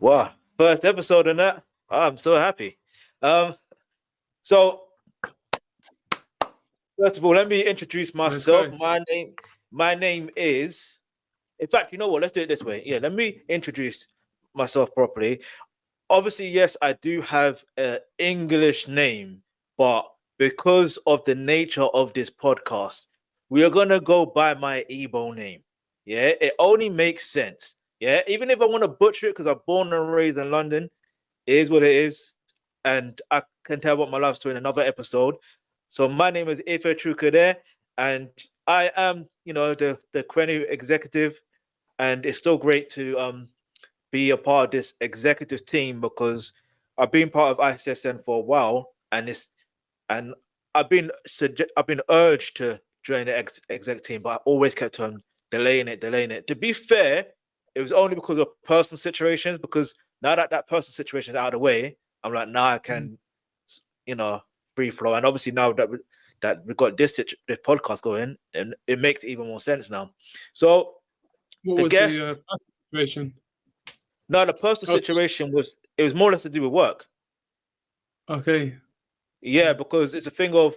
Wow, first episode on that. Oh, I'm so happy. So first of all, let me introduce myself. My name is. In fact, you know what? Let's do it this way. Yeah, let me introduce myself properly. Obviously, yes, I do have an English name, but because of the nature of this podcast, we are gonna go by my Igbo name. Yeah, it only makes sense. Yeah, even if I want to butcher it because I'm born and raised in London, it is what it is, and I can tell about my life story in another episode. So my name is Ife Trukade, and I am, the Kwenu executive, and it's still great to be a part of this executive team because I've been part of ICSN for a while, and I've been urged to join the exec team, but I always kept on delaying it. To be fair, it was only because of personal situations. Because now that personal situation is out of the way, I'm like, now I can, free flow. And obviously now that we've got this podcast going, and it makes even more sense now. So what was the personal situation? No, the personal situation was more or less to do with work. Okay. Yeah, because it's a thing of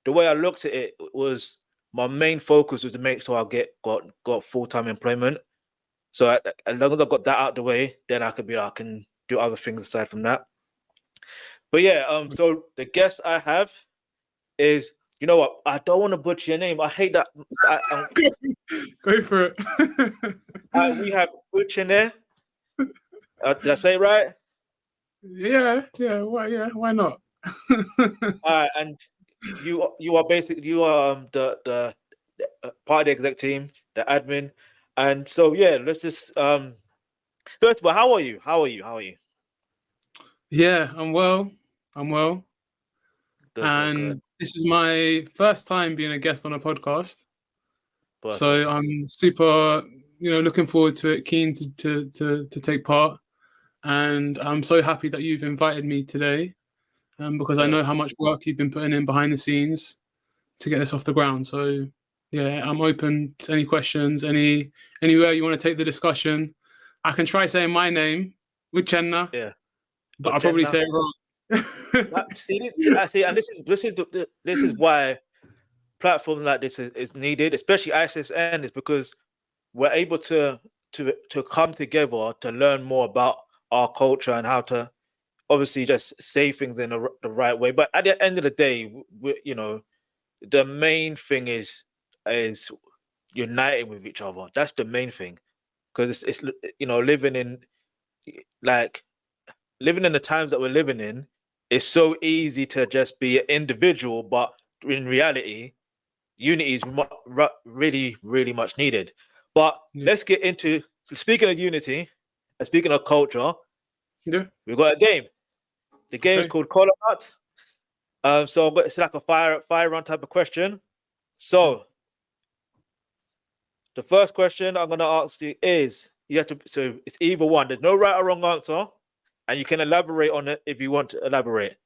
the way I looked at it was my main focus was to make sure I got full-time employment. So as long as I got that out the way, then I can do other things aside from that. But yeah, so the guest I have is, you know what? I don't want to butcher your name. I hate that. Go for it. We have Uchenna. Did I say it right? Yeah. Why not? And you are the part of the exec team, the admin, and so yeah, let's just first of all, how are you? Yeah, I'm well. Good. This is my first time being a guest on a podcast. Perfect. So I'm super, looking forward to it, keen to take part. And I'm so happy that you've invited me today, because I know how much work you've been putting in behind the scenes to get this off the ground. So yeah, I'm open to any questions, anywhere you want to take the discussion. I can try saying my name, Uchenna. Yeah. But I'll probably say it wrong. And this is why platforms like this is needed, especially ICSN, is because we're able to come together to learn more about our culture and how to obviously just say things in the right way. But at the end of the day, the main thing is uniting with each other. That's the main thing, because it's living in the times that we're living in, it's so easy to just be an individual, but in reality, unity is really, really much needed. But let's get into, speaking of unity and speaking of culture, we've got a game. The game is called Kola Nut. So it's like a fire round type of question. So the first question I'm going to ask you is, so it's either one. There's no right or wrong answer. And you can elaborate on it if you want to elaborate.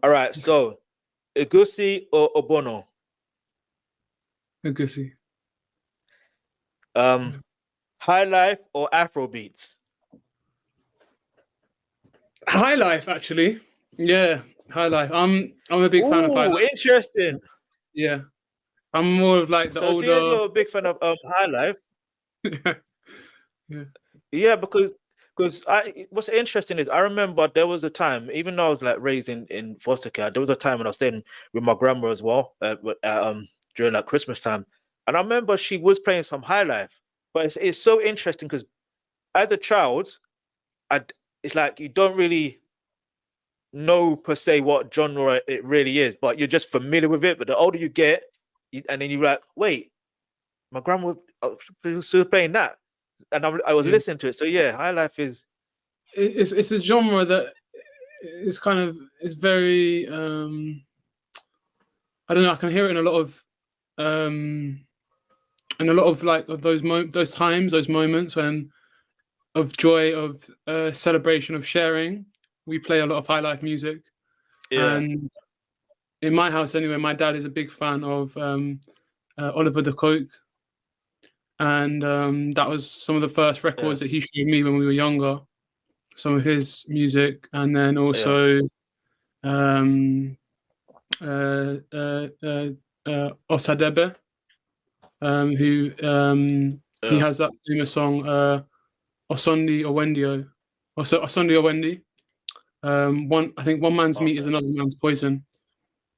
All right, so Egusi or Obono? Egusi. High life or Afro beats? High life, actually. Yeah, high life. I'm a big fan of high life. Interesting. Yeah, I'm more of like the older. So you're a big fan of high life. Yeah, because what's interesting is I remember there was a time, even though I was like raised in foster care, there was a time when I was staying with my grandma as well, during like Christmas time, and I remember she was playing some high life. But it's so interesting because as a child, it's like you don't really know per se what genre it really is, but you're just familiar with it. But the older you get, and then you're like, wait, my grandma was still playing that. And I was listening to it. So yeah, high life is it's a genre that is kind of, it's very I don't know, I can hear it in a lot of like of those times, those moments when of joy, of celebration, of sharing. We play a lot of high life music. And in my house anyway, my dad is a big fan of Oliver de Coke. And that was some of the first records that he showed me when we were younger. some of his music, and then also Osadebe, who he has that famous song Osondi Owendio, Osondi Owendi. I think one man's meat is another man's poison,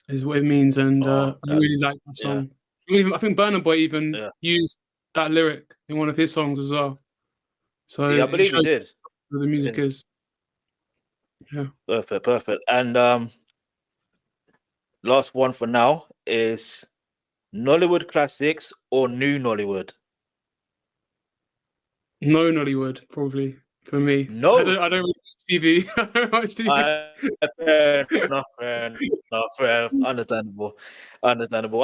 is what it means, and I really like that song. I think Burna Boy even used that lyric in one of his songs as well. So I believe he did. Who the music is. Yeah. Perfect. And last one for now is Nollywood classics or new Nollywood? No Nollywood, probably, for me. No. I don't watch TV. I don't watch TV. Fair. Understandable. I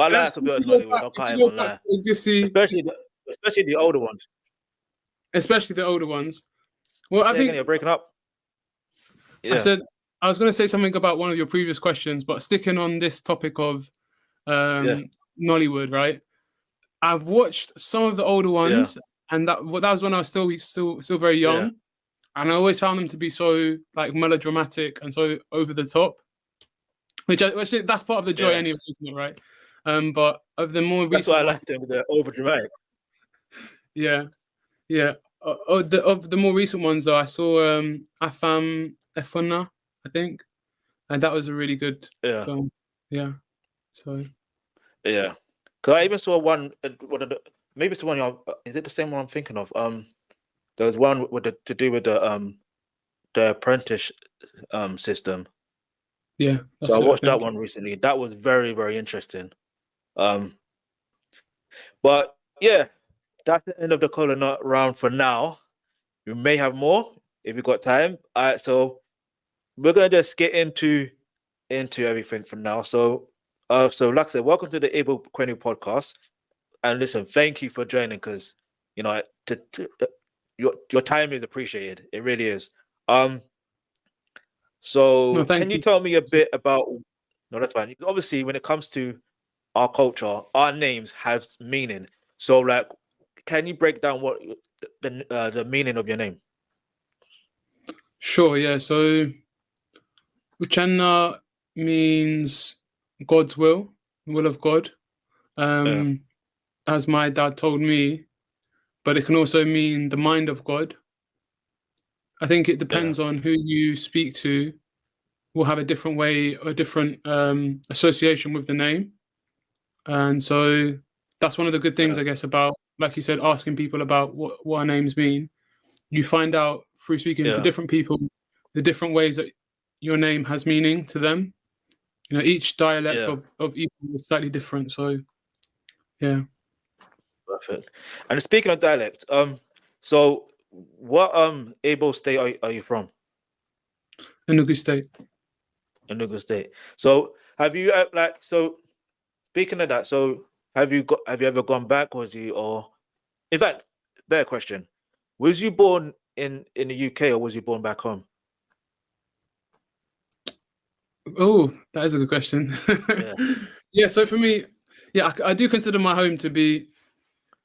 like a bit of Nollywood. I can't even lie. Especially the older ones. Especially the older ones. Well, I think you're breaking up. Yeah. I was going to say something about one of your previous questions, but sticking on this topic of Nollywood, right? I've watched some of the older ones, and that was when I was still very young, and I always found them to be so like melodramatic and so over the top, which that's part of the joy anyway, isn't it? Right? But of the more that's why I like them. They're over dramatic. Yeah. Of the more recent ones, though, I saw Afam Efuna, I think, and that was a really good film. Yeah. So. Yeah, because I even saw one. Maybe it's the one. Is it the same one I'm thinking of? There was one to do with the apprentice system. Yeah. So I watched that one recently. That was very, very interesting. But yeah, that's the end of the Kola Nut round for now. We may have more if we've got time. All right, so we're gonna just get into everything for now. So like I said, welcome to the Igbo Kwenu Podcast. And listen, thank you for joining, because your time is appreciated. It really is. So can you tell me a bit about? No, that's fine. Obviously, when it comes to our culture, our names have meaning. So, like, can you break down what the meaning of your name? Sure. Yeah. So, Uchenna means God's will of God, as my dad told me. But it can also mean the mind of God. I think it depends on who you speak to. Will have a different way, a different association with the name. And so that's one of the good things, I guess, about, like you said, asking people about what our names mean. You find out through speaking to different people the different ways that your name has meaning to them. You know, each dialect of Igbo is slightly different. So, yeah. Perfect. And speaking of dialect, so what Igbo state are you from? Enugu State. Enugu State. So have you speaking of that, so have you ever gone back, in fact, better question, was you born in the UK or was you born back home? Oh, that is a good question. Yeah, so for me, I do consider my home to be,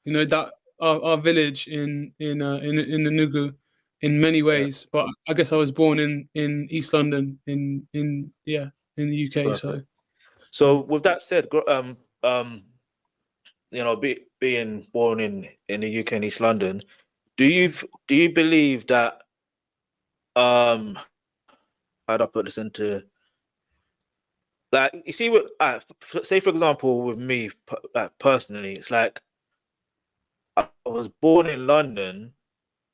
you know, that our village in Enugu in many ways, but I guess I was born in East London in the UK. Perfect. So with that said, you know, being born in the UK and East London, do you believe that how do I put this into, like, you see, say for example with me personally, it's like I was born in London,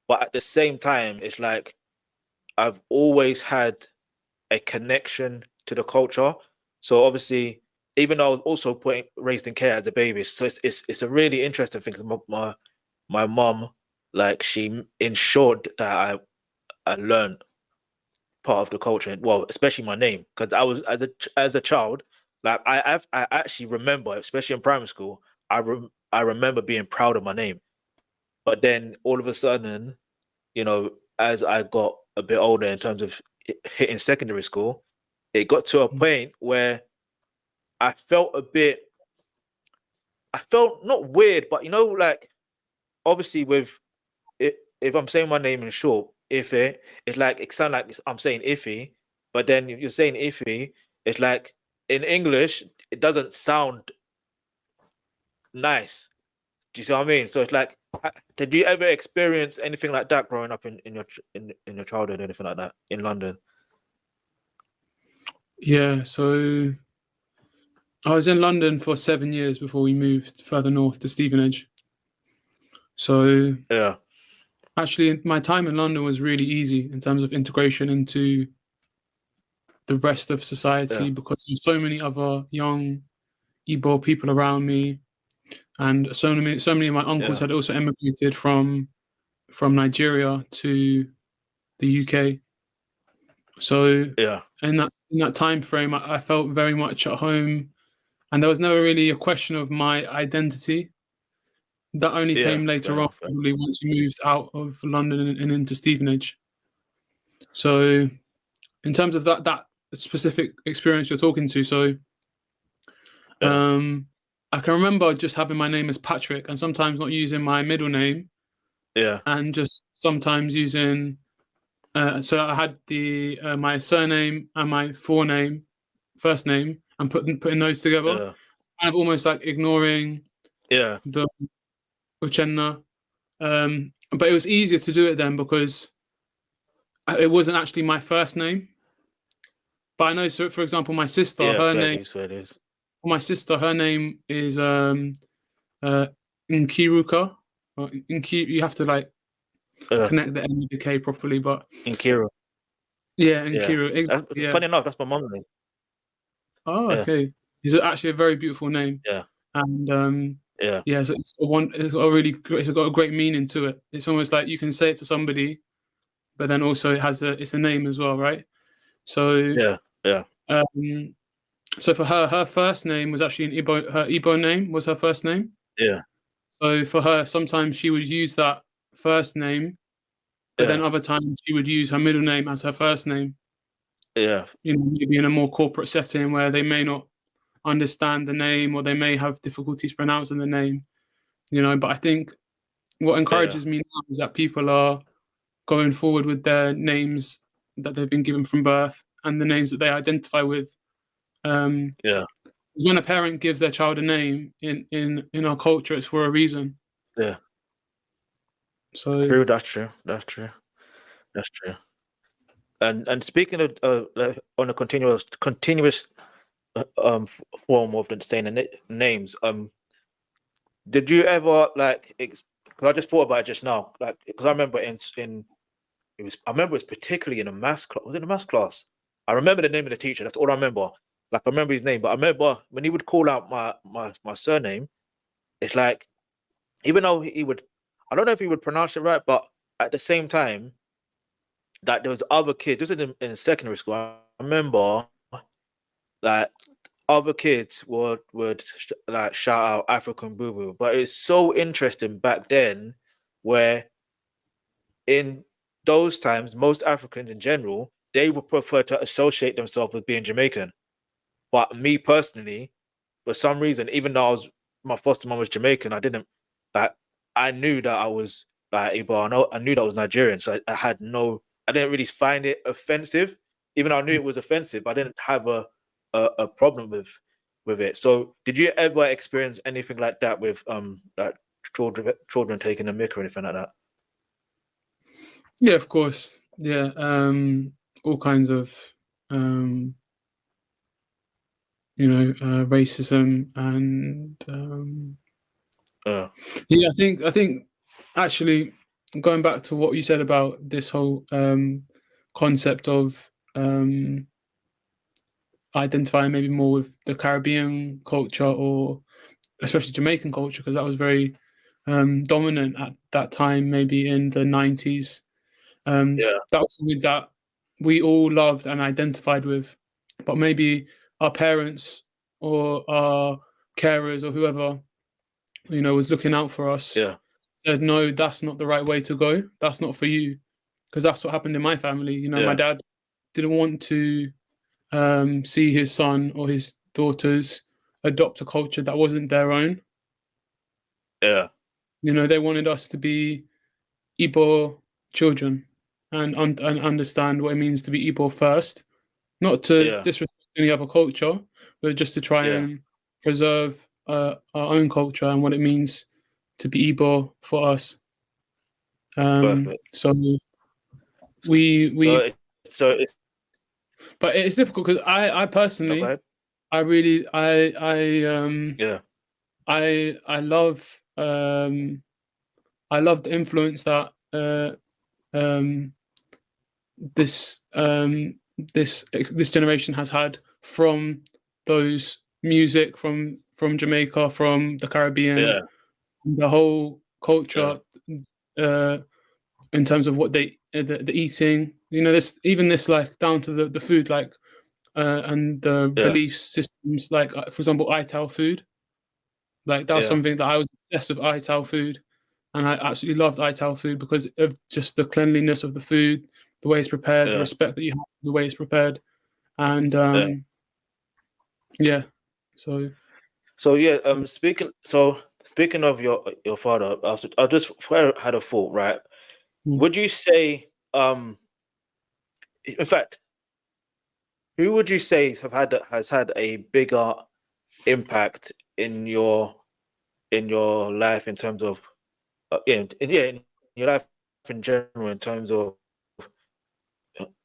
but at the same time, it's like I've always had a connection to the culture. So obviously, even though I was also raised in care as a baby, so it's a really interesting thing. My mom, like, she ensured that I learned part of the culture. Well, especially my name, because I was as a child, like I actually remember, especially in primary school, I remember being proud of my name. But then all of a sudden, you know, as I got a bit older in terms of hitting secondary school, it got to a point where I felt not weird, but, you know, like, obviously with it, if I'm saying my name in short, Ife. It's like it sounds like I'm saying iffy, but then if you're saying iffy, it's like in English it doesn't sound nice. Do you see what I mean? So it's like, did you ever experience anything like that growing up in your childhood, anything like that in London? Yeah, so I was in London for 7 years before we moved further north to Stevenage. So Yeah, actually, my time in London was really easy in terms of integration into the rest of society because there's so many other young Igbo people around me, and so many of my uncles had also emigrated from Nigeria to the UK. So in that time frame, I felt very much at home, and there was never really a question of my identity. That only came later on, probably once we moved out of London and into Stevenage. So in terms of that specific experience you're talking to, so I can remember just having my name as Patrick and sometimes not using my middle name. And just sometimes using so I had the my surname and my first name, and putting those together. Kind of almost like ignoring the Uchenna. But it was easier to do it then because it wasn't actually my first name. But I know, so for example, my sister, her name is Nkiruka. Or you have to like connect the N with the K properly, but Nkiru. Yeah, Nkiru. Exactly. Funny enough, that's my mom's name. Oh, okay. It's actually a very beautiful name. And so it's got a great meaning to it. It's almost like you can say it to somebody, but then also it's a name as well, right? So so for her first name was actually an Igbo. Her Igbo name was her first name. So for her, sometimes she would use that first name, but then other times she would use her middle name as her first name. Maybe in a more corporate setting where they may not understand the name or they may have difficulties pronouncing the name, but I think what encourages me now is that people are going forward with their names that they've been given from birth and the names that they identify with. Because when a parent gives their child a name in our culture, it's for a reason. So true. That's true. And speaking of on a continuous form of the saying the names, did you ever like? Because I just thought about it just now, like because I remember I remember it was particularly in a maths class. Was it a maths class? I remember the name of the teacher. That's all I remember. Like I remember his name, but I remember when he would call out my surname, it's like even though he would, I don't know if he would pronounce it right, but at the same time, that there was other kids. This is in secondary school. I remember like other kids would like shout out African Boo Boo, but it's so interesting back then, where in those times, most Africans in general, they would prefer to associate themselves with being Jamaican. But me personally, for some reason, even though my foster mom was Jamaican, I didn't like. I knew that I was like Igbo. I knew that I was Nigerian, so I didn't really find it offensive, even though I knew it was offensive. I didn't have a problem with it. So, did you ever experience anything like that with like children taking a mick or anything like that? Yeah, of course. Yeah, all kinds of racism and I think actually going back to what you said about this whole concept of identifying maybe more with the Caribbean culture or especially Jamaican culture, because that was very dominant at that time, maybe in the 90s. That was something that we all loved and identified with, but maybe our parents or our carers or whoever was looking out for us said, no, that's not the right way to go, that's not for you. Because that's what happened in my family. My dad didn't want to see his son or his daughters adopt a culture that wasn't their own. They wanted us to be Igbo children. and understand what it means to be Igbo first, not to disrespect any other culture, but just to try and preserve our own culture and what it means to be Igbo for us. So we so it's, but it's difficult because I personally, I really I love the influence that this generation has had from those music from Jamaica, from the Caribbean, the whole culture, in terms of what the eating, this like down to the food, like and the belief systems, like for example, Ital food. Like that was something that I was obsessed with, Ital food, and I absolutely loved Ital food because of just the cleanliness of the food, the way it's prepared, the respect that you have for the way it's prepared, and speaking of your father, I just had a thought, right? Would you say, in fact, who would you say has had a bigger impact in your life in terms of in your life in general, in terms of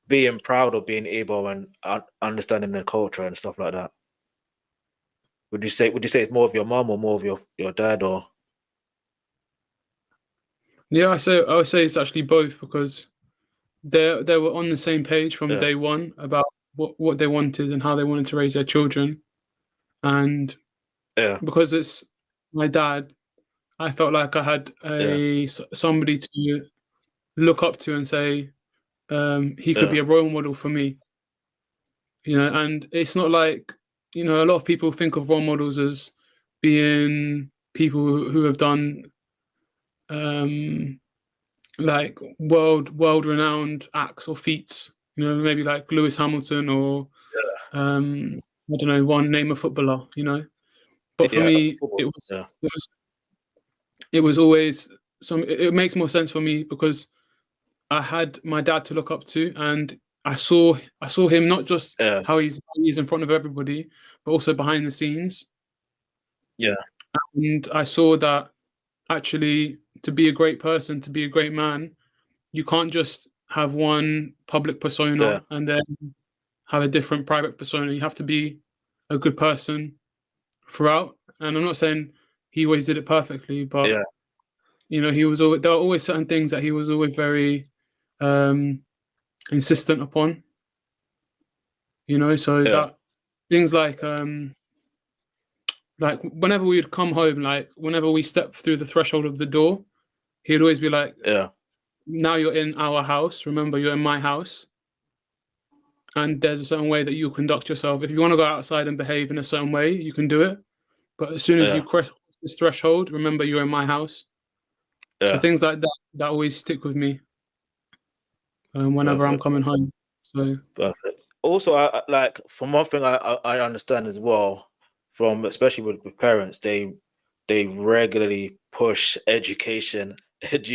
being proud of being able and understanding the culture and stuff like that? Would you say it's more of your mom or more of your dad, or? Yeah, I would say it's actually both, because they were on the same page from day one about what they wanted and how they wanted to raise their children, and because it's my dad, I felt like I had somebody to look up to and say he could be a role model for me, and it's not like, a lot of people think of role models as being people who have done like world renowned acts or feats, maybe like Lewis Hamilton or I don't know, name a footballer, but for me it was always it makes more sense for me because I had my dad to look up to, and I saw him not just how he's in front of everybody, but also behind the scenes. And I saw that actually, to be a great person, to be a great man, you can't just have one public persona and then have a different private persona. You have to be a good person throughout. And I'm not saying he always did it perfectly, but he was always, there were always certain things that he was always very insistent upon. So that things like whenever we would come home, like whenever we stepped through the threshold of the door, he'd always be like, now you're in our house. Remember, you're in my house. And there's a certain way that you conduct yourself. If you want to go outside and behave in a certain way, you can do it. But as soon as you cross this threshold, remember, you're in my house. So things like that always stick with me whenever I'm coming home. So perfect. Also, I like, from one thing I understand as well, from especially with parents, they regularly push education. Not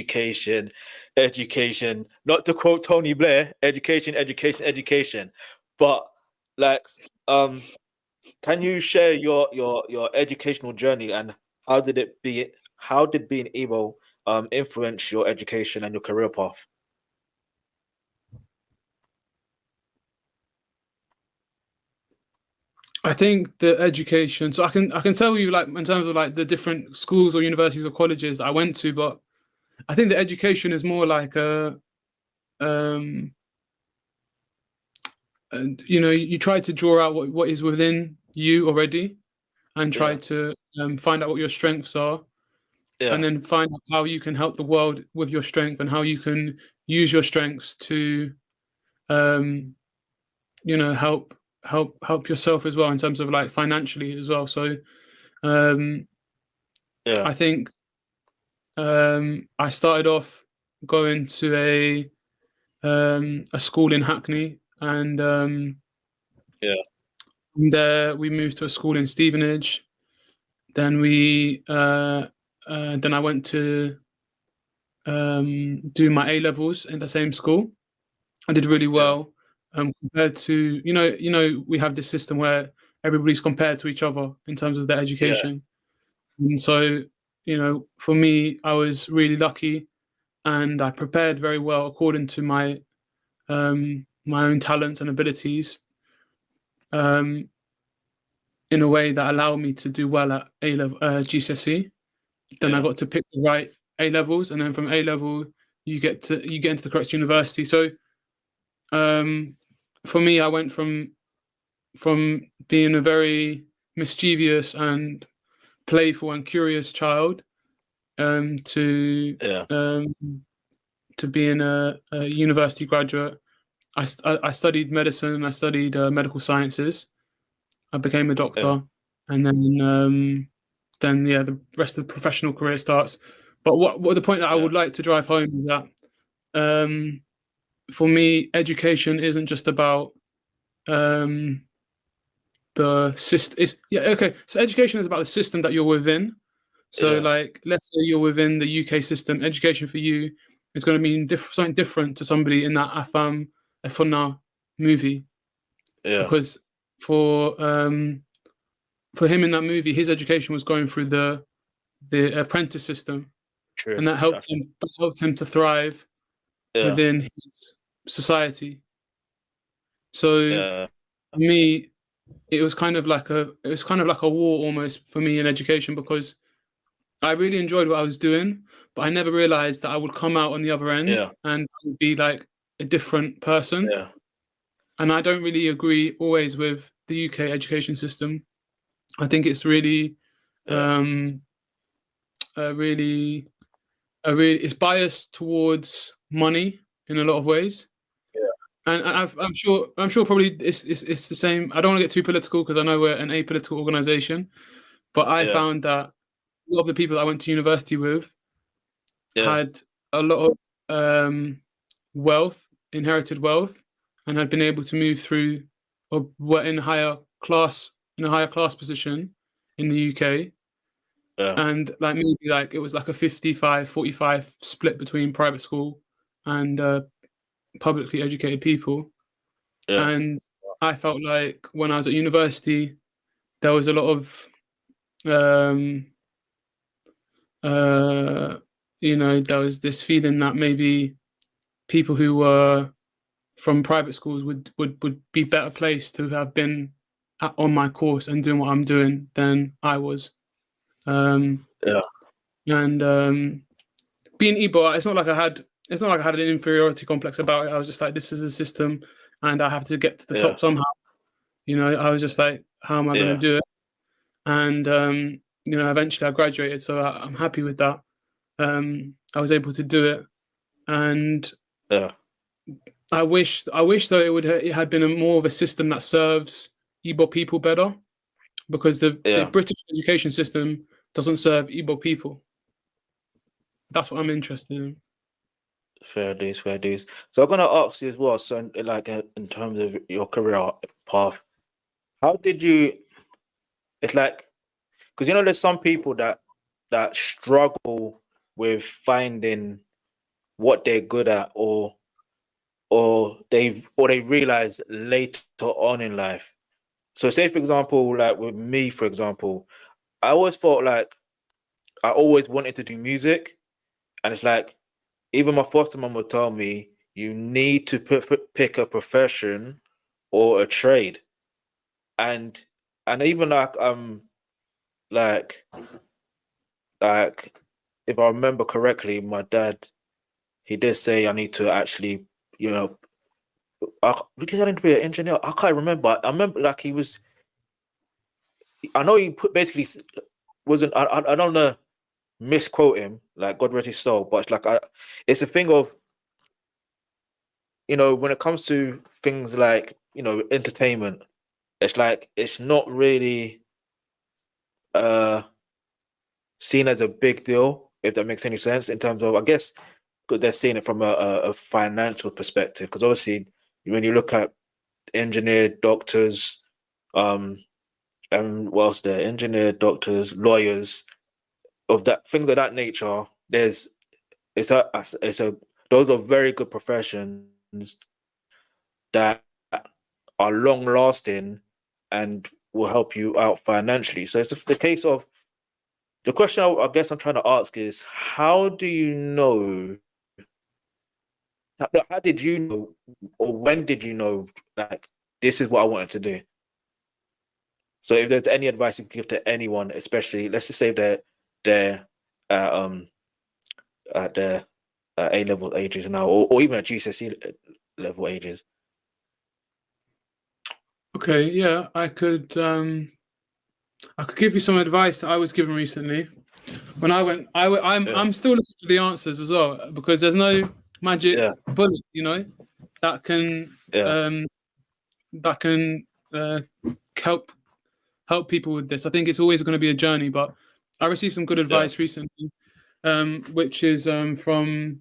to quote Tony Blair, education. But like, can you share your educational journey, and how did being able influence your education and your career path? I think the education. So I can tell you, like, in terms of like the different schools or universities or colleges that I went to, but I think the education is more like you try to draw out what is within you already, and try to find out what your strengths are, and then find out how you can help the world with your strength, and how you can use your strengths to help yourself as well, in terms of like financially as well. So I think I started off going to a school in Hackney, and from there we moved to a school in Stevenage. Then then I went to do my A levels in the same school. I did really well compared to we have this system where everybody's compared to each other in terms of their education, and so for me, I was really lucky, and I prepared very well according to my my own talents and abilities, in a way that allowed me to do well at A level GCSE. Then I got to pick the right A levels, and then from A level you get into the correct university. So for me, I went from being a very mischievous and playful and curious child to being a university graduate. I studied medicine. I studied medical sciences. I became a doctor, and then the rest of the professional career starts. But what the point that I would like to drive home is that for me, education isn't just about the system. So education is about the system that you're within. So like, let's say you're within the UK system. Education for you is going to mean something different to somebody in that Afam Efona movie. Because for him in that movie, his education was going through the apprentice system. True. And that helped him to thrive within his society. So for me, it was kind of like a war almost for me in education, because I really enjoyed what I was doing, but I never realized that I would come out on the other end and be like a different person. And I don't really agree always with the UK education system. I think it's really it's biased towards money in a lot of ways. And I'm sure probably it's the same. I don't want to get too political because I know we're an apolitical organization, but I found that a lot of the people I went to university with had a lot of inherited wealth, and had been able to move through, or were in a higher class position in the UK. And like maybe like it was like a 55-45 split between private school and publicly educated people. And I felt like when I was at university, there was a lot of there was this feeling that maybe people who were from private schools would be better placed to have been on my course and doing what I'm doing than I was. And being Igbo, it's not like I had an inferiority complex about it. I was just like, this is a system, and I have to get to the top somehow. I was just like, how am I going to do it? And eventually I graduated, so I'm happy with that. I was able to do it, and I wish though it had been more of a system that serves Igbo people better, because the British education system doesn't serve Igbo people. That's what I'm interested in. Fair dues. So I'm gonna ask you as well. So, like, in terms of your career path, how did you? It's like, because there's some people that struggle with finding what they're good at, or they realize later on in life. So, say for example, like with me, for example, I always felt like I always wanted to do music, and it's like, even my foster mom would tell me, you need to pick a profession or a trade. And even like if I remember correctly, my dad, he did say I need to actually, because I need to be an engineer. I can't remember. I remember like I know he basically wasn't, I don't know, misquote him, like God rest his soul, but it's like it's a thing of, when it comes to things like entertainment, it's like it's not really seen as a big deal, if that makes any sense, in terms of, I guess, because they're seeing it from a financial perspective, because obviously when you look at engineer, doctors, and what else there, engineer, doctors, lawyers, of that, things of that nature, those are very good professions, that are long lasting and will help you out financially. So it's the case of the question I guess I'm trying to ask is, how do you know? How did you know, or when did you know, like, this is what I wanted to do? So if there's any advice you can give to anyone, especially let's just say they're at their A level ages now, or even at GCSE level ages. Okay, yeah, I could give you some advice that I was given recently. When I'm still looking for the answers as well, because there's no magic bullet, that can help people with this. I think it's always going to be a journey, but I received some good advice recently, which is from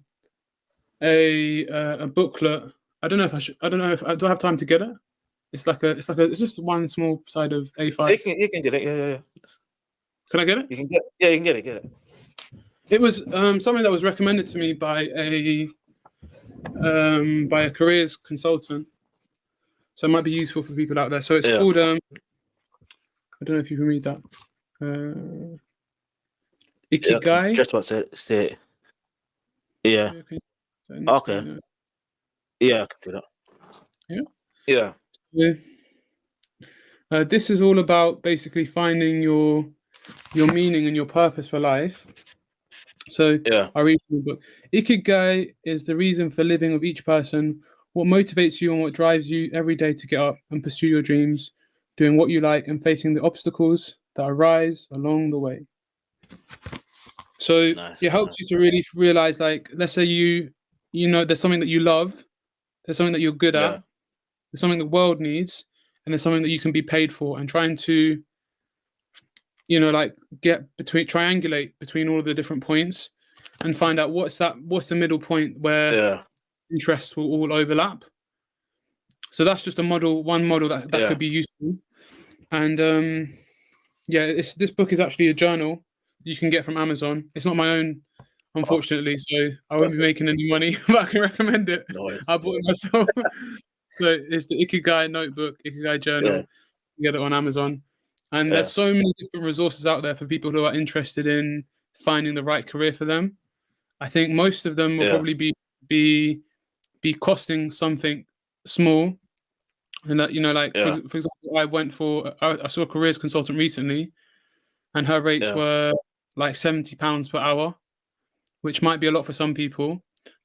a booklet. I don't know if I do have time to get it. It's just one small side of A5. You can get it. Yeah. Can I get it? You can get it. Yeah, you can get it. It was something that was recommended to me by a careers consultant, so it might be useful for people out there. So it's called I don't know if you can read that. Ikigai. Just about to say it. Yeah. Okay. Yeah, I can see that. Yeah. This is all about basically finding your meaning and your purpose for life. So I read the book. Ikigai is the reason for living of each person, what motivates you and what drives you every day to get up and pursue your dreams, doing what you like and facing the obstacles that arise along the way. So it helps you to really realize, like, let's say you know there's something that you love, there's something that you're good at, there's something the world needs, and there's something that you can be paid for, and trying to triangulate between all of the different points and find out what's the middle point where interests will all overlap. So that's just one model that could be useful. And this book is actually a journal you can get from Amazon. It's not my own, unfortunately, so I won't be making any money, but I can recommend it. Nice. I bought it myself. So it's the Ikigai notebook, Ikigai journal. You can get it on Amazon. And there's so many different resources out there for people who are interested in finding the right career for them. I think most of them will probably be costing something small. And that, for example, I saw a careers consultant recently, and her rates were like £70 per hour, which might be a lot for some people.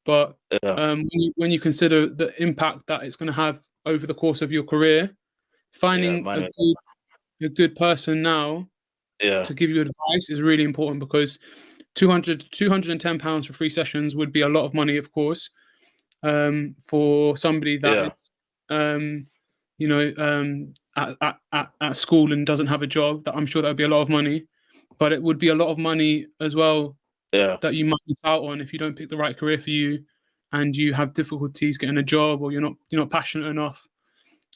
But when you consider the impact that it's going to have over the course of your career, finding a good person now to give you advice is really important, because £210 for 3 sessions would be a lot of money, of course, for somebody that at school and doesn't have a job. That I'm sure that would be a lot of money, but it would be a lot of money as well that you might miss out on if you don't pick the right career for you, and you have difficulties getting a job, or you're not passionate enough.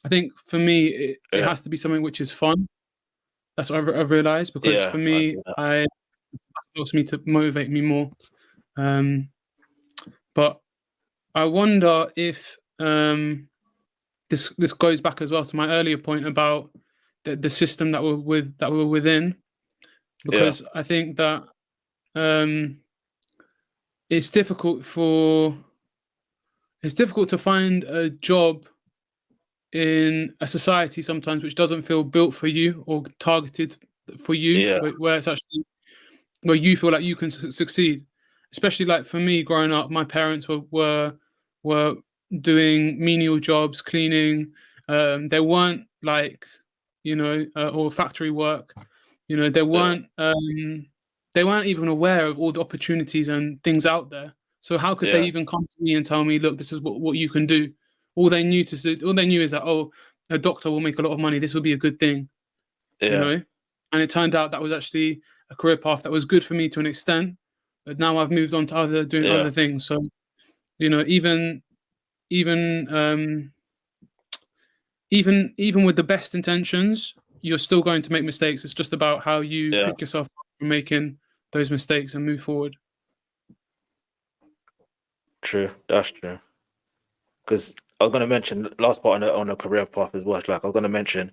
I think for me, it has to be something which is fun. That's what I've realized, because for me, that helps me to motivate me more. But I wonder if this goes back as well to my earlier point about the system that we're within, because I think that it's difficult to find a job in a society sometimes which doesn't feel built for you or targeted for you, where it's actually where you feel like you can succeed. Especially like for me, growing up, my parents were doing menial jobs, cleaning. They weren't like or factory work. They weren't even aware of all the opportunities and things out there. So how could they even come to me and tell me, look, this is what you can do? All they knew is that, a doctor will make a lot of money, this will be a good thing. And it turned out that was actually a career path that was good for me to an extent, but now I've moved on to doing other things. So even with the best intentions, you're still going to make mistakes. It's just about how you pick yourself up from making those mistakes and move forward. True, that's true. Because I was gonna mention the last part on the career path as well. Like I was gonna mention,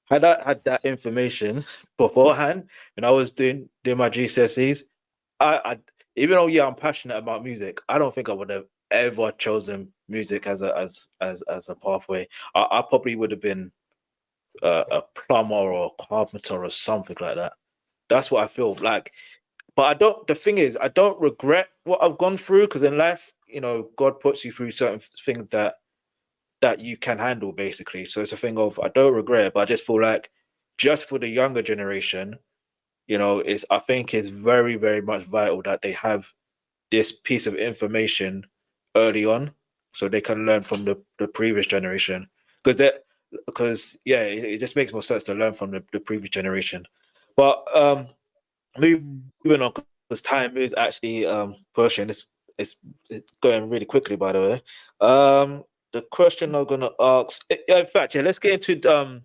had I had that information beforehand when I was doing my GCSEs, I even though I'm passionate about music, I don't think I would have ever chosen music as a pathway. I probably would have been a plumber or a carpenter or something like that. That's what I feel like. But I don't. The thing is, I don't regret what I've gone through because in life, God puts you through certain things that you can handle, basically. So it's a thing of I don't regret it, but I just feel like just for the younger generation, I think it's very, very much vital that they have this piece of information early on so they can learn from the previous generation. It just makes more sense to learn from the previous generation. But moving on, because time is actually pushing. It's going really quickly, by the way. The question I'm gonna ask, in fact, let's get into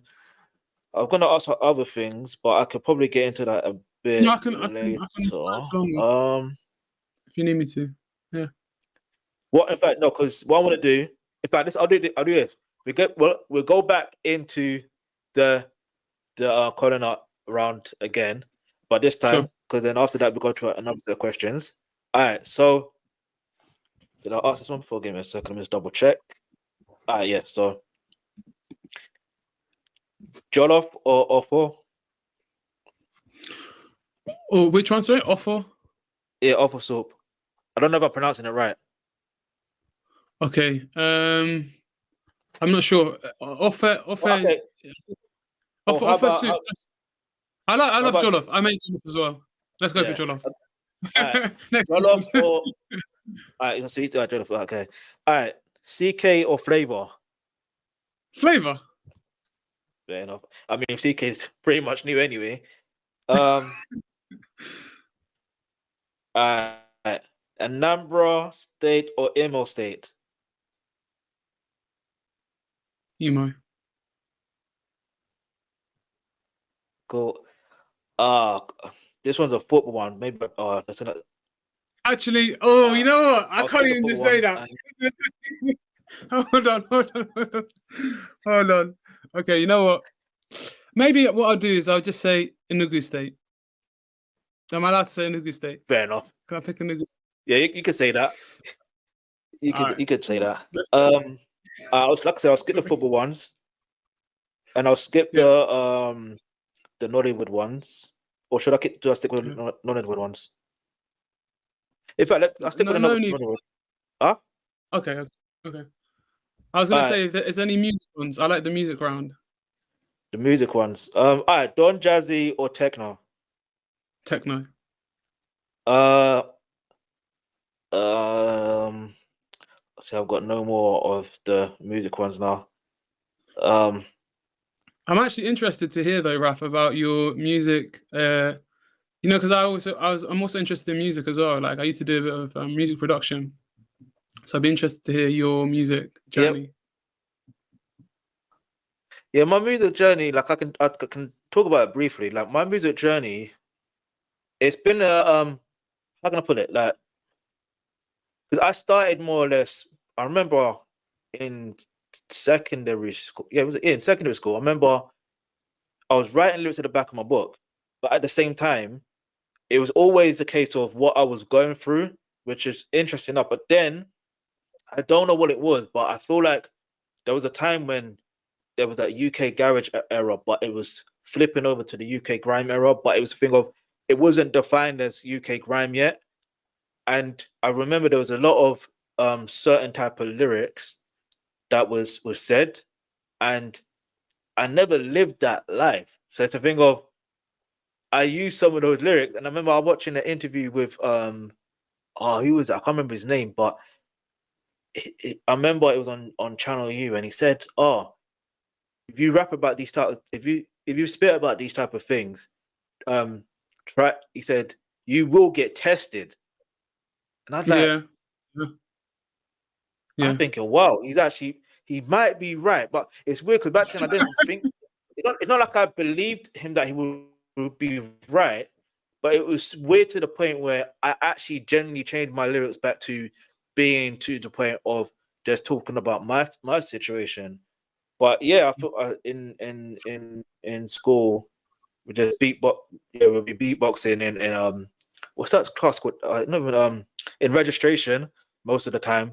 I'm gonna ask her other things, but I could probably get into that a bit I can later. If you need me to, yeah. What in fact no, because what I want to do, in fact, I'll do this. We'll go back into the Kola Nut round again, but this time because then after that we go to another set of questions. All right, so did I ask this one before? Give me a second. Let me just double check. All right, yeah. So jollof or offal? Oh, which one? Sorry, offal. Yeah, offal soup. I don't know if I'm pronouncing it right. Okay. I'm not sure. Offer Okay. Offer soup. I love jollof. I make jollof as well. Let's go for jollof. Right. Next jollof or all right, so you do jollof. Okay. All right. CK or flavor? Flavor. Fair enough. I mean, CK is pretty much new anyway. All right. Anambra State or Imo State? Imo. Cool. This one's a football one. Maybe that's another. Actually, you know what? I can't even just say that. Hold on. Okay, you know what? Maybe what I'll do is I'll just say Enugu State. Am I allowed to say Enugu State? Fair enough. Can I pick Enugu? Yeah, you could say that. You could say that. I'll skip the football ones, and I'll skip the Nollywood ones. Or should I stick with Nollywood ones? In fact, I'll stick with Nollywood. Huh? Okay. I was gonna say if there's any music ones. I like the music round. The music ones. All right, Don Jazzy or techno? Techno. See, I've got no more of the music ones now. I'm actually interested to hear though, Raf, about your music. Because I'm also interested in music as well. Like I used to do a bit of music production, so I'd be interested to hear your music journey. Yeah, my music journey, like I can talk about it briefly. Like my music journey, it's been how can I put it? Like, because I started more or less. I remember in secondary school. Yeah, in secondary school. I remember I was writing lyrics at the back of my book, but at the same time, it was always a case of what I was going through, which is interesting enough. But then I don't know what it was, but I feel like there was a time when there was that UK garage era, but it was flipping over to the UK grime era. But it was a thing of it wasn't defined as UK grime yet. And I remember there was a lot of certain type of lyrics that was said, and I never lived that life. So it's a thing of I used some of those lyrics, and I remember I was watching an interview with who was it? I can't remember his name, but I remember it was on Channel U, and he said, if you rap about these type, if you spit about these type of things, he said you will get tested. And I'm like, I'm thinking, wow, he might be right, but it's weird because back then I didn't think it's not like I believed him that he would be right, but it was weird to the point where I actually genuinely changed my lyrics back to being to the point of just talking about my situation. But yeah, I thought in school we just we'll be beatboxing in what's that class called? No, in registration most of the time,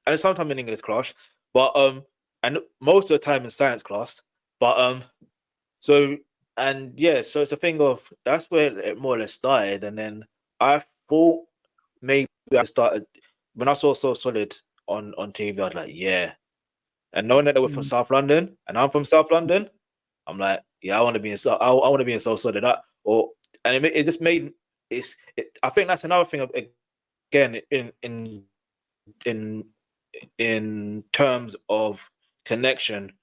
and sometimes in English class, but and most of the time in science class. But so and yeah, so it's a thing of that's where it more or less started, and then I thought maybe I started when I saw So Solid on TV. I was like, yeah, and knowing that they were from South London, and I'm from South London, I'm like, yeah, I want to be in I want to be in So Solid. It just made I think that's another thing again in in terms of connection.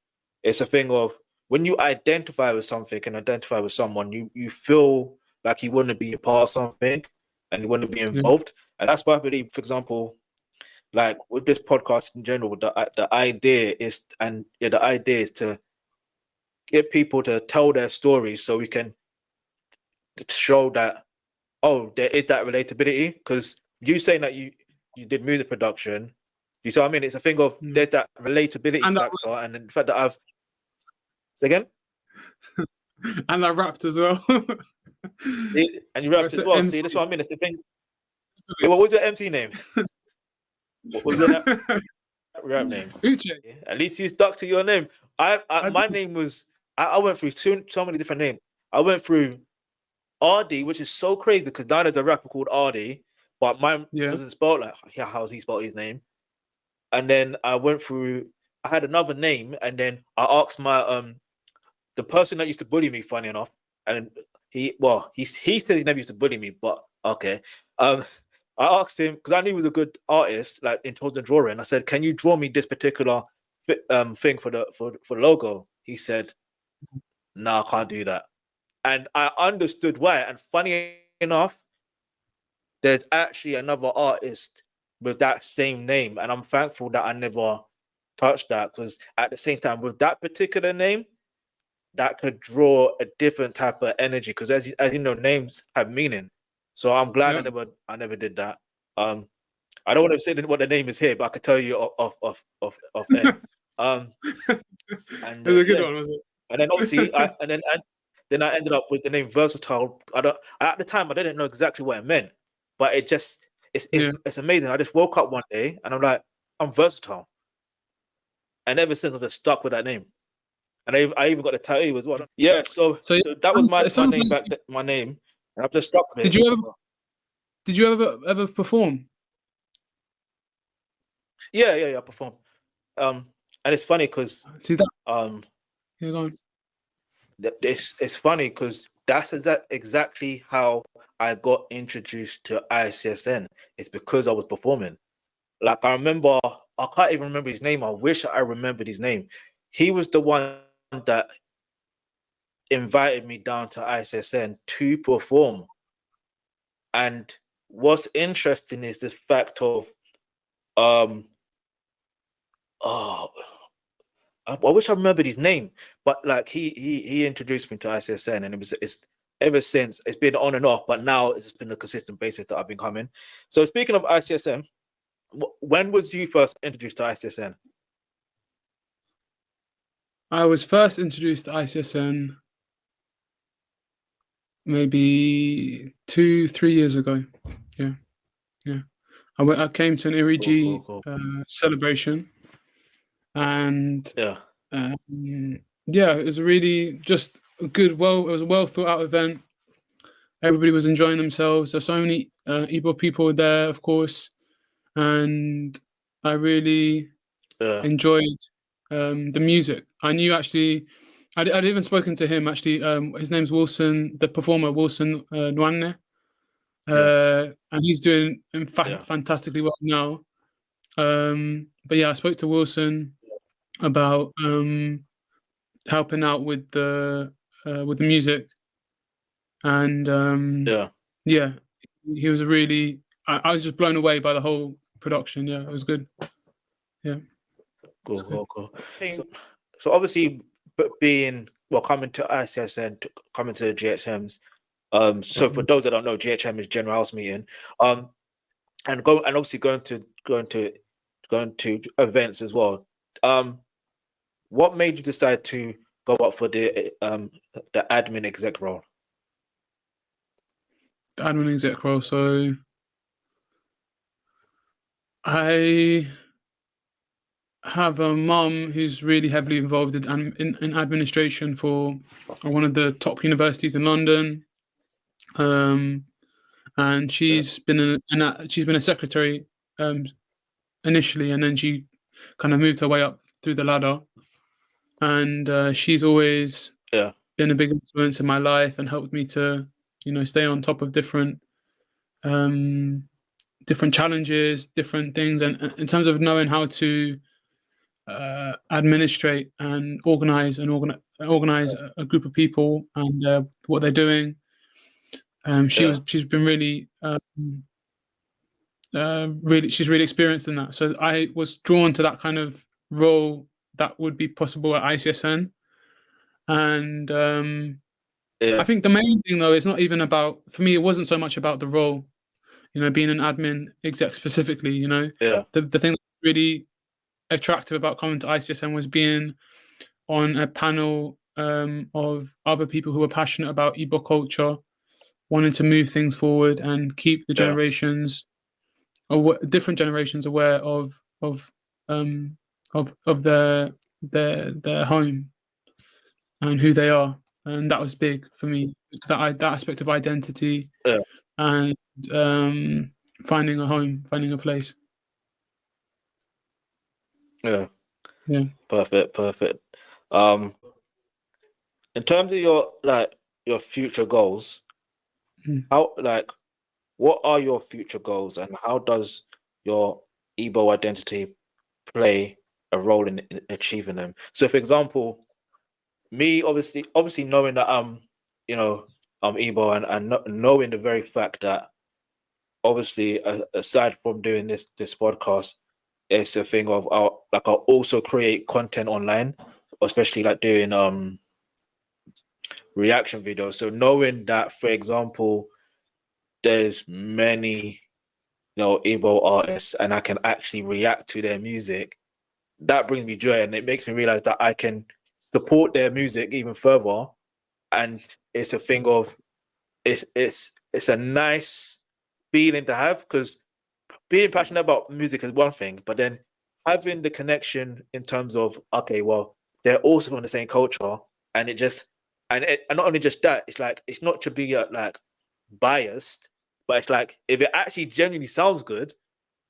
It's a thing of when you identify with something and identify with someone, you feel like you want to be a part of something and you want to be involved. And that's why I believe, for example, like with this podcast in general, the idea is to get people to tell their stories so we can show that there is that relatability. Because you saying that you did music production, you see what I mean? It's a thing of there's that relatability factor, and the fact that I've say again, and I rapped as well. And you rapped as well. MC. See, that's what I mean. It's the thing. What was your MC name? What was your rap name? Uchenna. Yeah, at least you stuck to your name. My name was. I went through so many different names. I went through RD, which is so crazy because now there's a rapper called RD, but mine wasn't spelled like how's he spelled his name? And then I went through. I had another name, and then I asked my the person that used to bully me. Funny enough, and he said he never used to bully me, but okay. I asked him because I knew he was a good artist, like in terms of drawing. I said, "Can you draw me this particular thing for the logo?" He said, "No, I can't do that." And I understood why. And funny enough, there's actually another artist with that same name, and I'm thankful that I never touched that because at the same time, with that particular name, that could draw a different type of energy because as you know, names have meaning. So I'm glad I never did that. I don't want to say what the name is here, but I could tell you off air. And it was a good one, was it? And then obviously, then I ended up with the name Versatile. At the time I didn't know exactly what it meant, but it's amazing. I just woke up one day and I'm like, I'm versatile, and ever since I've just stuck with that name. And I even got the tattoo as well. Yeah, so that was my name back then, my name, and I've just stuck with it. Did you ever perform? Yeah, I performed. And it's funny because see that. Yeah, go on. It's funny because that's exactly how I got introduced to ICSN. It's because I was performing. Like I remember, I can't even remember his name. I wish I remembered his name. He was the one that invited me down to ICSN to perform. And what's interesting is the fact of I wish I remembered his name, but like he introduced me to ICSN, and it's ever since it's been on and off, but now it's been a consistent basis that I've been coming. So speaking of ICSN, when was you first introduced to ICSN? I was first introduced to ICSN maybe 2-3 years ago. Yeah. I came to an Irigi celebration, and it was really just it was a well thought out event. Everybody was enjoying themselves. There's so many Igbo people there, of course, and I really enjoyed the music. I knew actually, I'd even spoken to him actually. His name's Wilson, the performer Wilson Nwanne, and he's doing fantastically well now. But yeah, I spoke to Wilson about helping out with the music, and he was really. I was just blown away by the whole production. Yeah, it was good. Yeah. Cool. So obviously, coming to ICSN, coming to the GHMs. So for those that don't know, GHM is General House Meeting. And obviously going to going to events as well. What made you decide to go up for the admin exec role? The admin exec role. So I have a mum who's really heavily involved in administration for one of the top universities in London, and she's been a secretary initially, and then she kind of moved her way up through the ladder, and she's always been a big influence in my life and helped me to stay on top of different challenges, different things, and in terms of knowing how to administrate and organize a group of people and what they're doing. She's been really she's really experienced in that. So I was drawn to that kind of role that would be possible at ICSN, and I think the main thing though is not even about, for me, it wasn't so much about the role, being an admin exec specifically. The thing that's really attractive about coming to ICSN was being on a panel of other people who were passionate about Igbo culture, wanting to move things forward and keep the generations, or different generations, aware of their home and who they are, and that was big for me. That aspect of identity and finding a home, finding a place. Yeah. Perfect. In terms of your future goals, how what are your future goals, and how does your Igbo identity play a role in achieving them? So, for example, me obviously knowing that I'm Igbo, and knowing the very fact that obviously aside from doing this podcast, it's a thing of I'll also create content online, especially doing reaction videos. So knowing that, for example, there's many Igbo artists and I can actually react to their music, that brings me joy, and it makes me realize that I can support their music even further. And it's a thing of it's a nice feeling to have, because being passionate about music is one thing, but then having the connection in terms of, okay, well, they're also from the same culture, and and not only just that, it's not to be biased, but it's if it actually genuinely sounds good,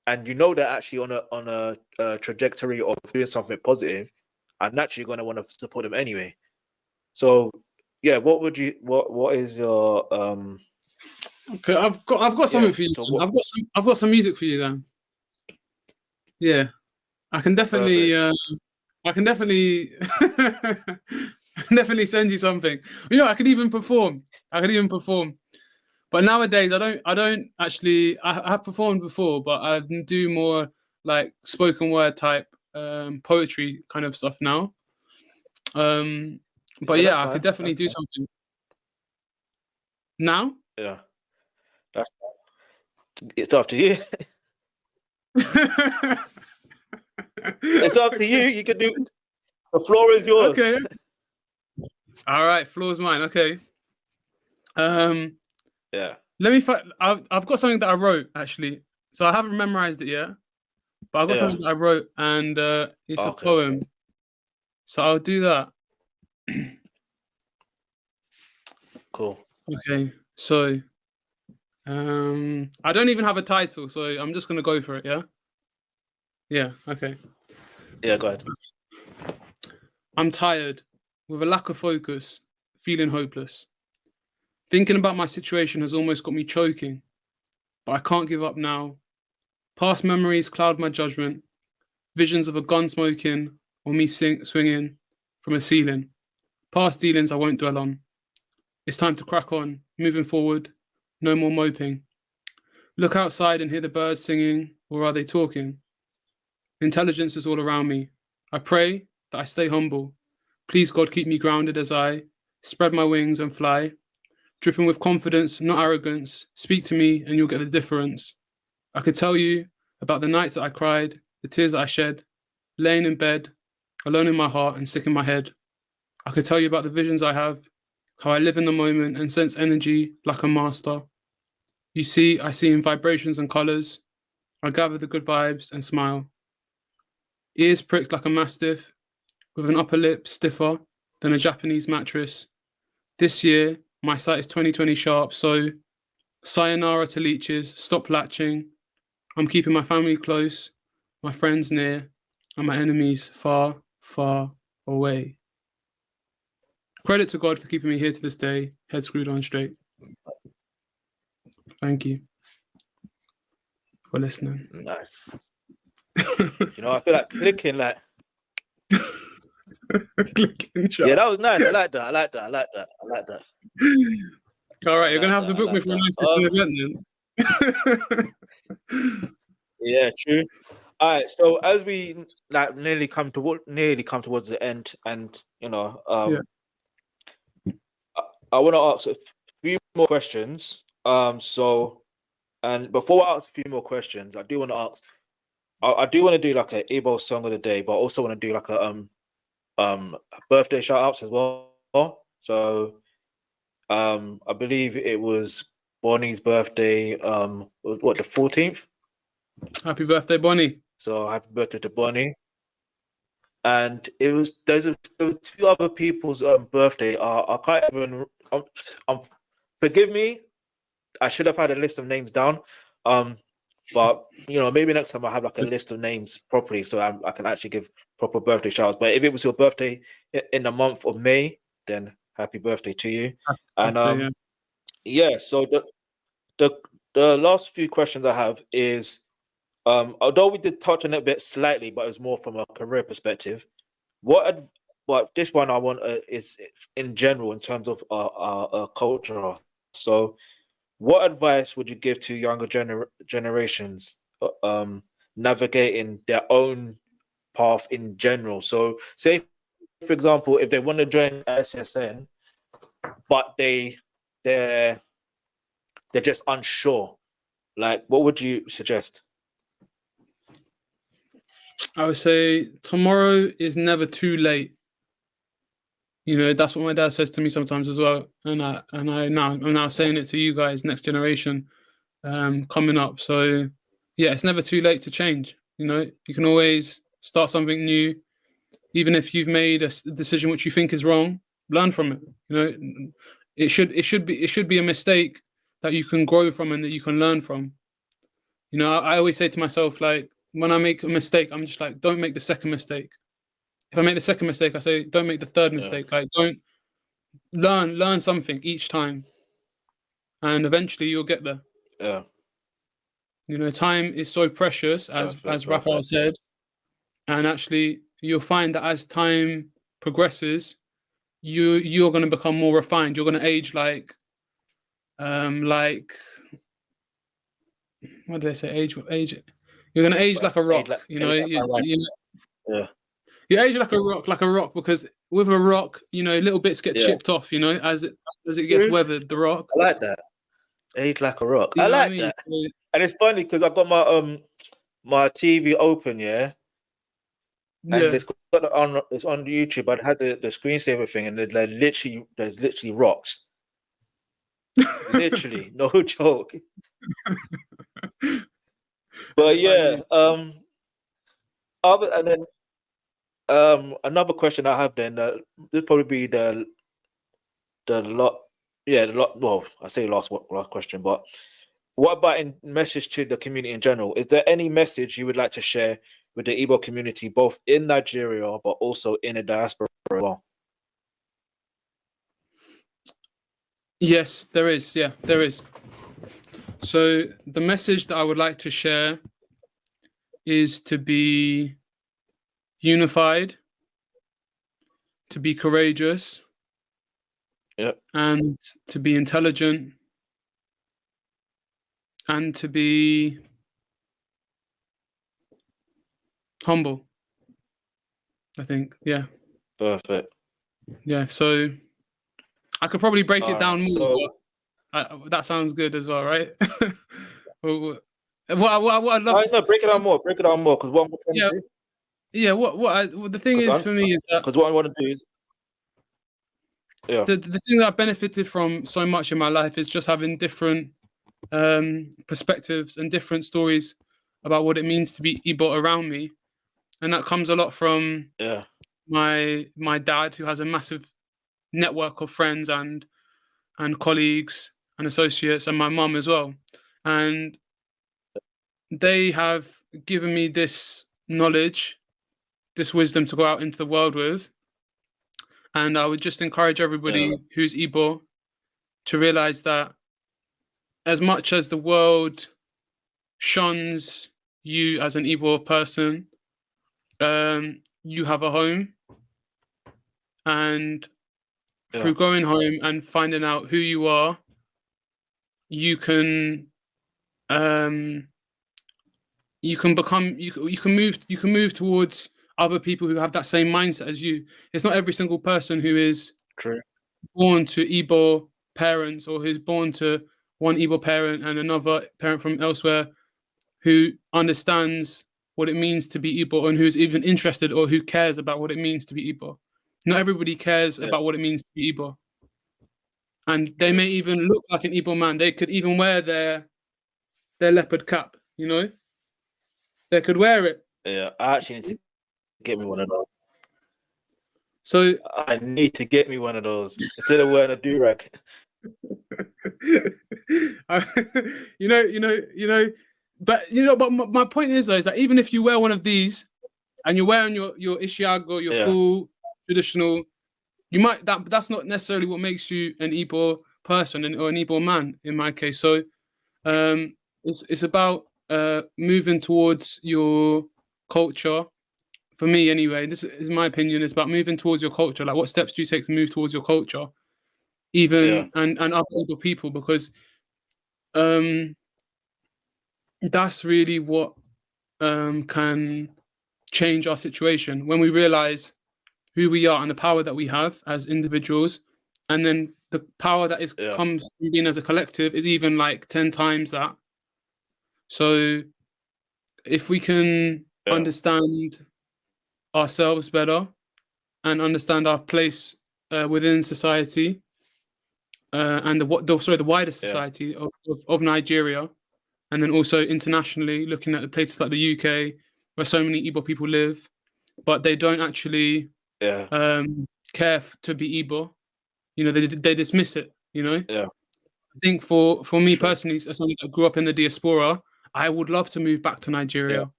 and they're actually on a trajectory of doing something positive, I'm naturally going to want to support them anyway. So yeah, what is your Okay, I've got something for you. So I've got some music for you then. Yeah, I can definitely I can definitely send you something. I could even perform. But nowadays I don't actually. I have performed before, but I do more like spoken word type poetry kind of stuff now. But yeah, I could definitely do something now. Yeah. It's up to you. It's up to you. You can do. The floor is yours. Okay. All right, floor's mine. Okay. Yeah. Let me find. I've got something that I wrote actually. So I haven't memorized it yet, but I've got something that I wrote, and it's a poem. So I'll do that. Cool. Okay. So. I don't even have a title, so I'm just gonna go for it. Yeah. Yeah. Okay. Yeah. Go ahead. I'm tired, with a lack of focus, feeling hopeless. Thinking about my situation has almost got me choking, but I can't give up now. Past memories cloud my judgment. Visions of a gun smoking or me swinging from a ceiling. Past dealings I won't dwell on. It's time to crack on, moving forward. No more moping. Look outside and hear the birds singing, or are they talking? Intelligence is all around me. I pray that I stay humble. Please, God, keep me grounded as I spread my wings and fly. Dripping with confidence, not arrogance. Speak to me and you'll get the difference. I could tell you about the nights that I cried, the tears that I shed, laying in bed, alone in my heart and sick in my head. I could tell you about the visions I have, how I live in the moment and sense energy like a master. You see, I see in vibrations and colours. I gather the good vibes and smile. Ears pricked like a mastiff, with an upper lip stiffer than a Japanese mattress. This year, my sight is 20/20 sharp, so sayonara to leeches, stop latching. I'm keeping my family close, my friends near, and my enemies far, far away. Credit to God for keeping me here to this day, head screwed on straight. Thank you for listening. Nice. I feel like clicking like. Clicking shot. Yeah, that was nice. I like that. All right, you're gonna have to book me for a nice event then. Yeah, true. All right, so as we nearly come towards the end, and I want to ask a few more questions. And before I ask a few more questions, I do want to ask. I do want to do like an Igbo song of the day, but I also want to do like a birthday shout outs as well. So I believe it was Bonnie's birthday. What, the 14th? Happy birthday, Bonnie. So happy birthday to Bonnie. And there's a few other people's birthday. I can't even. Forgive me. I should have had a list of names down. But maybe next time I have like a list of names properly, so I can actually give proper birthday shouts. But if it was your birthday in the month of May, then happy birthday to you. And so the last few questions I have is, although we did touch on it a bit slightly, but it's more from a career perspective. But this one I want is in general in terms of culture. So, what advice would you give to younger generations navigating their own path in general? So, say, for example, if they want to join ICSN, but they're just unsure, like, what would you suggest? I would say tomorrow is never too late. That's what my dad says to me sometimes as well, and I'm now saying it to you guys, next generation, coming up. So yeah, it's never too late to change. You can always start something new, even if you've made a decision which you think is wrong. Learn from it. It should be a mistake that you can grow from and that you can learn from. I always say to myself, like, when I make a mistake, I'm just like, don't make the second mistake. If I make the second mistake, I say, don't make the third mistake. Like, don't learn something each time, and eventually you'll get there. Yeah. Time is so precious, as Raphael said, and actually you'll find that as time progresses, you're going to become more refined. You're going to age like what do they say? Age. You're going to age like a rock. Yeah. You age like a rock, because with a rock, little bits get chipped off, as it gets weathered, the rock. I like that. Age like a rock. I like that. And it's funny because I've got my TV open, and it's on YouTube. I had the screensaver thing, and there's literally rocks. Literally, no joke. But yeah, another question I have then, this probably be the lot. Well, I say last question, but what about in message to the community in general? Is there any message you would like to share with the Igbo community, both in Nigeria but also in the diaspora as well? Yes, there is. Yeah, there is. So the message that I would like to share is to be unified, to be courageous, and to be intelligent, and to be humble. I think, yeah. Perfect. Yeah, so I could probably break it down more, but that sounds good as well, right? what I'd love to. No, break it down more. Break it down more, because what I'm trying to do. Yeah. What the thing is for me is that, because what I want to do is, the thing that I benefited from so much in my life is just having different perspectives and different stories about what it means to be Igbo around me, and that comes a lot from my dad, who has a massive network of friends and colleagues and associates, and my mum as well, and they have given me this knowledge, this wisdom to go out into the world with. And I would just encourage everybody who's Igbo to realize that as much as the world shuns you as an Igbo person, you have a home. And through going home and finding out who you are, you can move towards other people who have that same mindset as you. It's not every single person who is born to Igbo parents, or who's born to one Igbo parent and another parent from elsewhere, who understands what it means to be Igbo and who's even interested or who cares about what it means to be Igbo. Not everybody cares about what it means to be Igbo. And they may even look like an Igbo man. They could even wear their leopard cap, you know? They could wear it. Yeah, I actually need to get me one of those. So I need to get me one of those instead of wearing a do-rag. But my point is, though, is that even if you wear one of these and you're wearing your Ishiago, your full traditional, that's not necessarily what makes you an Igbo person or an Igbo man in my case. So it's about moving towards your culture. For me, anyway, this is my opinion. It's about moving towards your culture. Like, what steps do you take to move towards your culture, even and other Igbo people? Because that's really what can change our situation, when we realize who we are and the power that we have as individuals, and then the power that comes from being as a collective is even like 10 times that. So if we can understand ourselves better and understand our place within society and the wider society of Nigeria, and then also internationally, looking at the places like the UK where so many Igbo people live, but they don't actually care to be Igbo. You know, they dismiss it. You know. Yeah. I think for me personally, as someone that grew up in the diaspora, I would love to move back to Nigeria.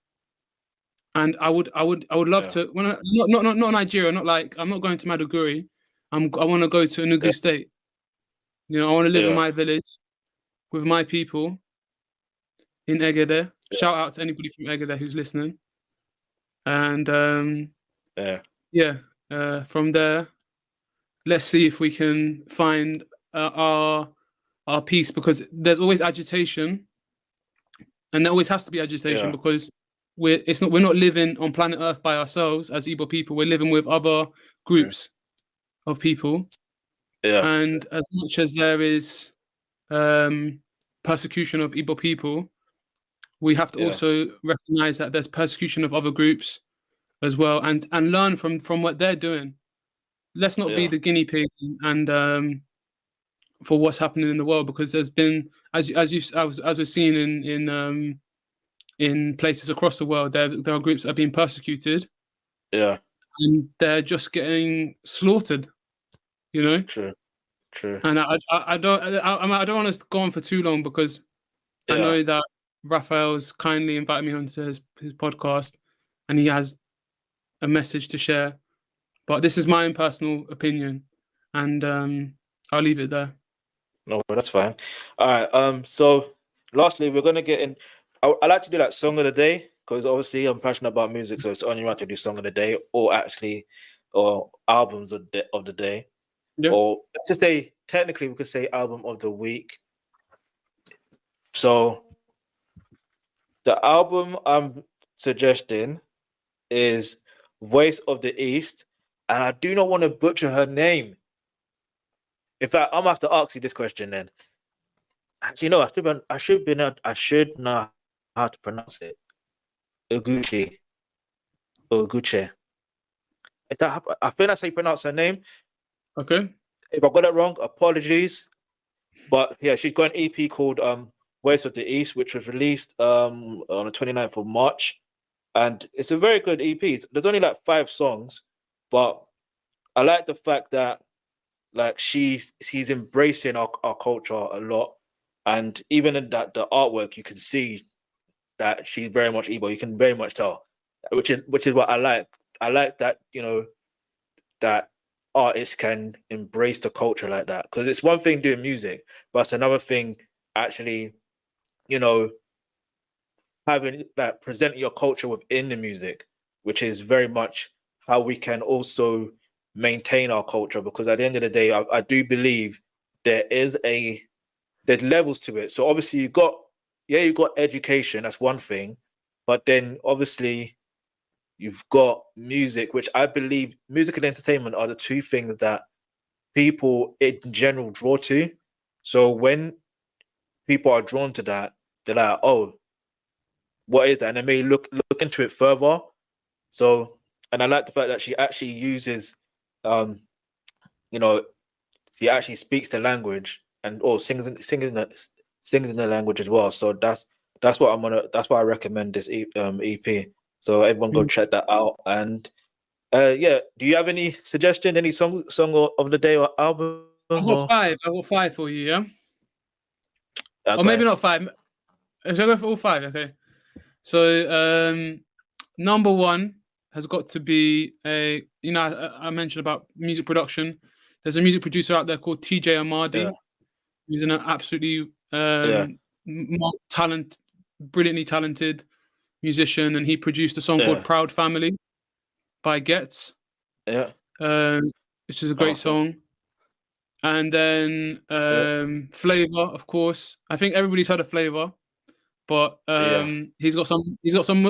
And I would love to. Not Nigeria. Not like, I'm not going to Maduguri. I want to go to Enugu State. You know, I want to live in my village with my people in Egede. Shout out to anybody from Egede who's listening. And from there, let's see if we can find our peace, because there's always agitation, and there always has to be agitation because we're not living on planet Earth by ourselves as Igbo people. We're living with other groups of people. And as much as there is persecution of Igbo people, we have to also recognize that there's persecution of other groups as well, and learn from what they're doing. Let's not be the guinea pig and for what's happening in the world, because there's been, as we're seeing in places across the world, there are groups that are being persecuted. And they're just getting slaughtered. You know. True. And I don't want to go on for too long, because I know that Raphael's kindly invited me onto his podcast, and he has a message to share. But this is my own personal opinion, and I'll leave it there. No, that's fine. All right. So lastly, we're gonna get in. I like to do that song of the day, because obviously I'm passionate about music, so it's only right to do song of the day, or albums of the day. Or let's just say, technically we could say album of the week. So the album I'm suggesting is Voice of the East, and I do not want to butcher her name. In fact, I'm gonna have to ask you this question then. Actually, no, I should know how to pronounce it. Uguchi. Uguche. I think that's how you pronounce her name. Okay. If I got it wrong, apologies. But yeah, she's got an EP called Voice of the East, which was released on the 29th of March. And it's a very good EP. There's only like 5 songs, but I like the fact that like she's embracing our culture a lot. And even in that the artwork, you can see that she's very much Igbo. You can very much tell, which is what I like. I like that, you know, that artists can embrace the culture like that, because it's one thing doing music, but it's another thing actually, you know, having that present your culture within the music, which is very much how we can also maintain our culture. Because at the end of the day, I do believe there's levels to it. So obviously you got education, that's one thing, but then obviously you've got music, which I believe music and entertainment are the two things that people in general draw to. So when people are drawn to that, they're like, oh, what is that? And they may look into it further. So, and I like the fact that she actually uses, you know, she actually speaks the language and or sings in the language as well. So that's why I recommend this EP. So everyone go check that out. And yeah, do you have any suggestion, any song of the day or album? I've got 5 for you, yeah? Or maybe not 5. Should I go for all 5? Okay. So number 1 has got to be I mentioned about music production. There's a music producer out there called TJ Amadi. He's an absolutely brilliantly talented musician, and he produced a song called Proud Family by Getz. Which is a great song. And then Flavor, of course. I think everybody's heard of Flavor, but he's got some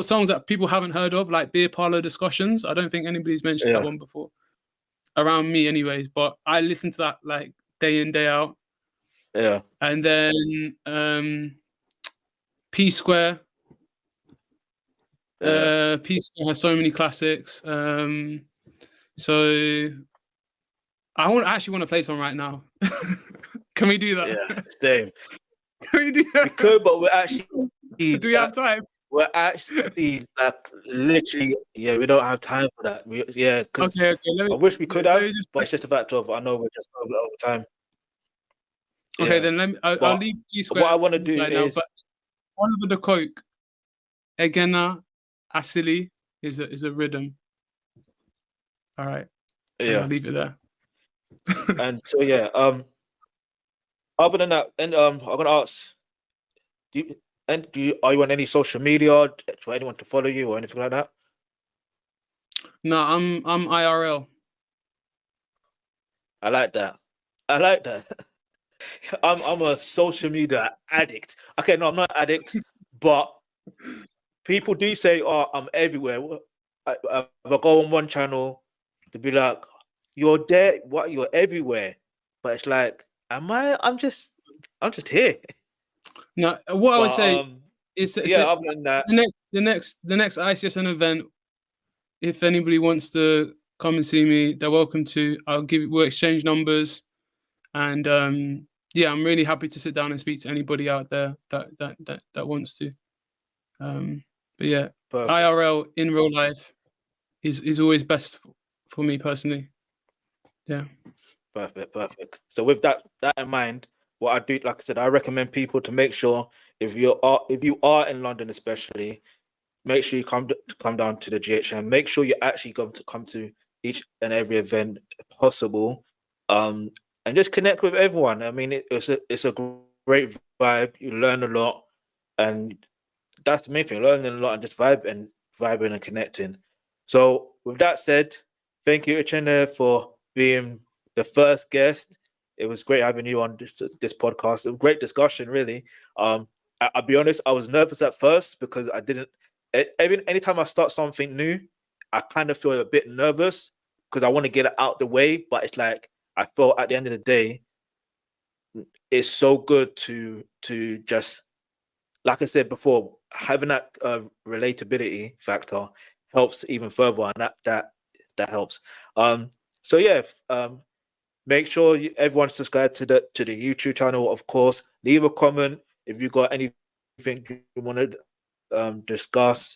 songs that people haven't heard of, like Beer Parlor Discussions. I don't think anybody's mentioned that one before, around me anyways, but I listen to that like day in, day out. Yeah. And then P Square. P Square has so many classics. So I actually want to play some right now. Can we do that? Yeah, same. Can we do that? We could, but we're actually. Do we have time? We're actually like literally, we don't have time for that. Okay. I wish we could have, but it's just a fact of I know we're just over time. Okay, then I'll leave P Square. What I want to do is now, but Oliver the Coke, Uchenna, Asili is a rhythm. All right. Yeah. I'll leave it there. And so other than that, and I'm gonna ask, are you on any social media for anyone to follow you or anything like that? No, I'm IRL. I like that. I'm a social media addict. Okay, no, I'm not an addict, but people do say, "Oh, I'm everywhere." If I go on one channel, to be like, "You're there? What? You're everywhere?" But it's like, am I? I'm just here. No, what I would say is, other than that, the next ICSN event, if anybody wants to come and see me, they're welcome to. We'll exchange numbers, and I'm really happy to sit down and speak to anybody out there that wants to. But yeah, perfect. IRL in real life is always best for me personally. Yeah. Perfect. So with that in mind, what I do, like I said, I recommend people to make sure if you are in London, especially, make sure you come down to the GHM. Make sure you actually come to each and every event possible, and just connect with everyone. I mean, it's a great vibe. You learn a lot, and that's the main thing: learning a lot and just vibing and connecting. So with that said, thank you, Uchenna, for being the first guest. It was great having you on this podcast. A great discussion, really. I'll be honest, I was nervous at first because I didn't. Anytime I start something new, I kind of feel a bit nervous because I want to get it out the way. But it's like I felt at the end of the day, it's so good to just, like I said before, having that relatability factor helps even further, and that helps. So yeah, make sure everyone subscribe to the YouTube channel. Of course, leave a comment if you got anything you want to discuss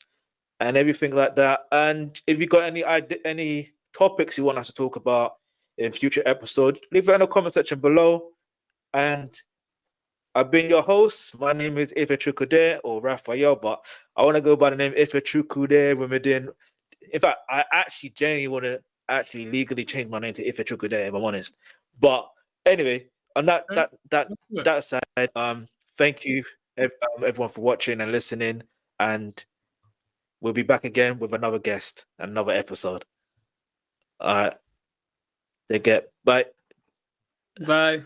and everything like that. And if you got any topics you want us to talk about in future episodes, leave it in the comment section below. And I've been your host. My name is Ife Chukwude or Raphael, but I want to go by the name Ife Chukwude when we're doing. In fact, I actually genuinely want to actually legally change my name to Ife Chukwude, if I'm honest. But anyway, on that side, thank you everyone for watching and listening, and we'll be back again with another guest, another episode. All right, take care. Bye. Bye.